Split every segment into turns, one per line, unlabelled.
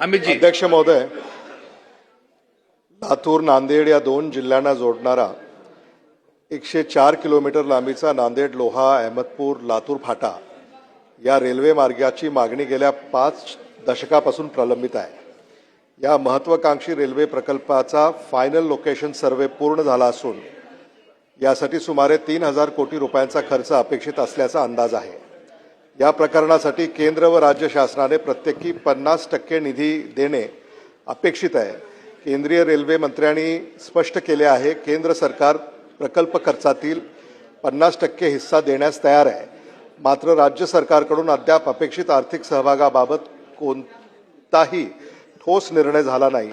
अमितजी,
अध्यक्ष महोदय, लातूर नांदेड या दोन जिल्ह्यांना जोडणारा 104 किलोमीटर लांबीचा नांदेड लोहा अहमदपूर लातूर फाटा या रेल्वे मार्गाची मागणी गेल्या 5 दशकापासून प्रलंबित आहे। या महत्त्वाकांक्षी रेल्वे प्रकल्पाचा फायनल लोकेशन सर्वे पूर्ण झाला असून यासाठी सुमारे 3000 कोटी रुपयांचा खर्च अपेक्षित असल्याचा अंदाज आहे। या प्रकरणासाठी केंद्र व राज्य शासनाने प्रत्येकी 50% निधी देणे अपेक्षित आहे। केंद्रीय रेल्वे मंत्र्यांनी स्पष्ट केले आहे, केंद्र सरकार प्रकल्प खर्चातील 50% हिस्सा देण्यास तयार आहे। मात्र राज्य सरकारकडून अद्याप अपेक्षित आर्थिक सहभागाबाबत कोणताही ठोस निर्णय झाला नाही।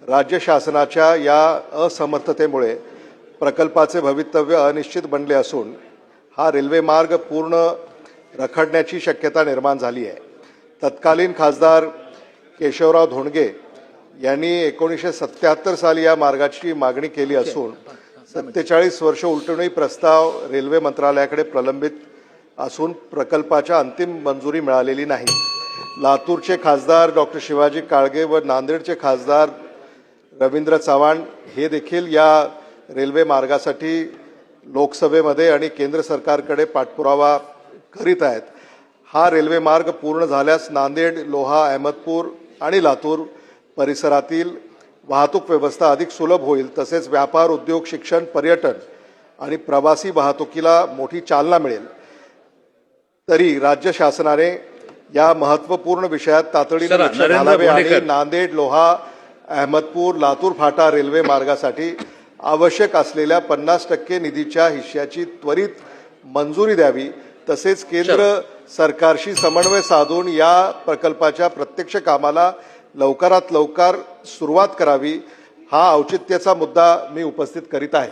राज्य शासनाच्या या असमर्थतेमुळे प्रकल्पाचे भवितव्य अनिश्चित बनले असून हा रेल्वे मार्ग पूर्ण रखडण्याची शक्यता निर्माण झाली आहे। तत्कालीन खासदार केशवराव धोंडगे यांनी 1977 साली या मार्गाची मागणी केली असून 47 वर्ष उलटूनही प्रस्ताव रेल्वे मंत्रालयाकडे प्रलंबित असून प्रकल्पाच्या अंतिम मंजुरी मिळालेली नाही। लातूरचे खासदार डॉक्टर शिवाजी काळगे व नांदेडचे खासदार रवींद्र चव्हाण हे देखील या रेल्वे मार्गासाठी लोकसभेमध्ये आणि केंद्र सरकारकडे पाठपुरावा करीत आहेत। हा रेल्वे मार्ग पूर्ण झाल्यास नांदेड लोहा अहमदपूर आणि लातूर परिसरातील वाहतूक व्यवस्था अधिक सुलभ होईल, तसेच व्यापार उद्योग शिक्षण पर्यटन आणि प्रवासी वाहतुकीला मोठी चालना मिळेल। तरी राज्य शासनाने या महत्त्वपूर्ण विषयात तातडीने लक्ष घालावे आणि नांदेड लोहा अहमदपूर लातूर फाटा रेल्वे मार्गासाठी आवश्यक असलेल्या 50% निधीच्या हिश्श्याची त्वरित मंजुरी द्यावी। तसेच केंद्र सरकारशी समन्वय साधून या प्रकल्पाच्या प्रत्यक्ष कामाला लवकरात लवकर सुरुवात करावी, हा औचित्याचा मुद्दा मी उपस्थित करीत आहे।